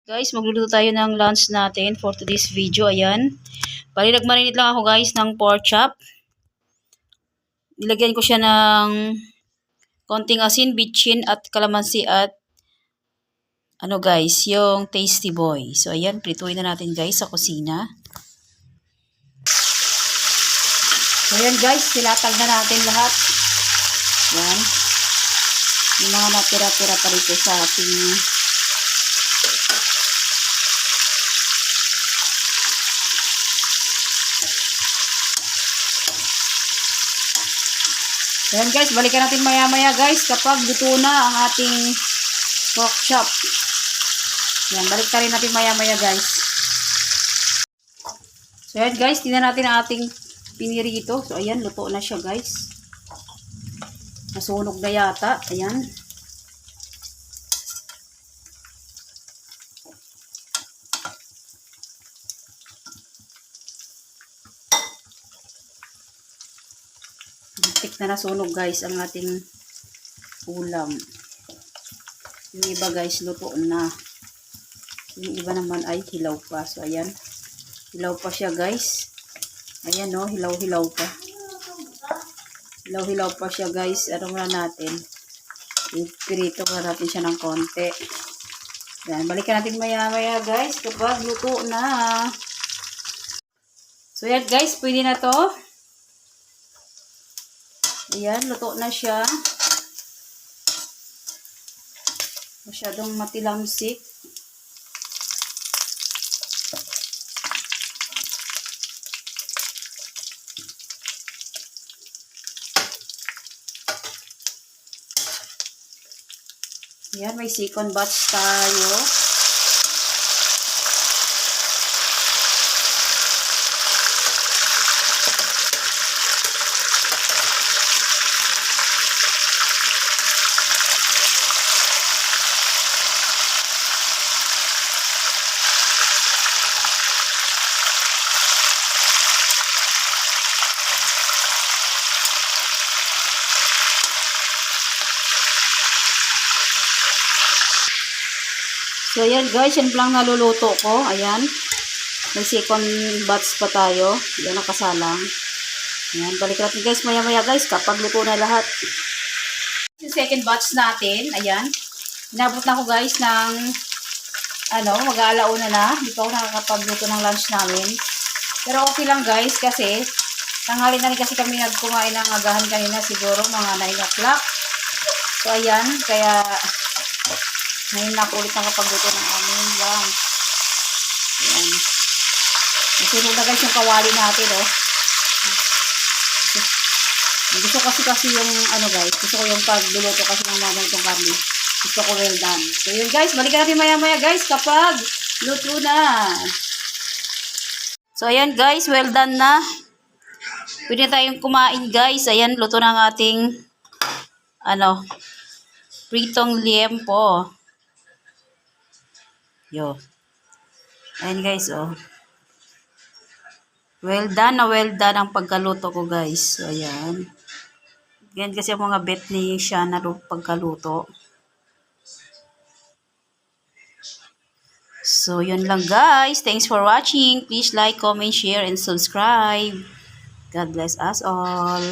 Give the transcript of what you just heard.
Guys, magluluto tayo ng lunch natin for today's video. Ayan. Bali, nagmarinate lang ako guys ng pork chop. Nilagyan ko siya ng konting asin, bitchin at kalamansi at ano guys, yung tasty boy. So ayan, prituin na natin guys sa kusina. So ayan guys, silatag na natin lahat. Ayan. Yung mga natira-tira pa rito sa ating ayan guys, balikan natin maya-maya guys kapag luto na ang ating pork chop. Ayan, balik rin natin maya-maya guys. So ayan guys, tingnan natin ang ating pinirito. So ayan, luto na siya guys. Nasunog na yata. Ayan. Tik na nasunog guys ang ating ulam. Yung iba guys luto na. Yung iba naman ay hilaw pa. So ayan. Hilaw pa siya guys. Ayan no, hilaw-hilaw pa. Hilaw-hilaw pa siya guys. Ano muna natin? Pirito muna natin siya ng konti. Ayan, balikan natin maya-maya guys kapag luto na. So ayan guys, pwede na to. Ayan, luto na siya. Masyadong matilamsik. Ayan, may second batch tayo. So, ayan guys, yan lang naluluto ko. Ayan. May second batch pa tayo. Ayan, nakasalang. Ayan, balik natin guys, maya-maya guys, kapag luto na lahat. Yung second batch natin, ayan. Inabot na ako guys ng, mag-aalauna na. Hindi pa ako nakakapagluto ng lunch namin. Pero okay lang guys, kasi, tanghali na rin kasi kami nagkumain ng agahan kanina, siguro mga 9 o'clock. So, ayan, kaya, ngayon na ulit nakapagluto ng aming lunch. Ayan. Nasunog na guys yung kawali natin, oh. Gusto kasi yung, guys, gusto ko yung pagluluto kasi ng mga ganitong karne. Gusto ko well done. So, yun guys, balikan natin maya-maya guys kapag luto na. So, ayan guys, well done na. Pwede na tayong kumain guys. Ayan, luto na ang ating, pritong liempo. Yo. Ayan guys, oh. Well done ang pagkaluto ko guys. So, ayan. Yan kasi ang mga bet ni Shana pagkaluto. So, yun lang guys. Thanks for watching. Please like, comment, share, and subscribe. God bless us all.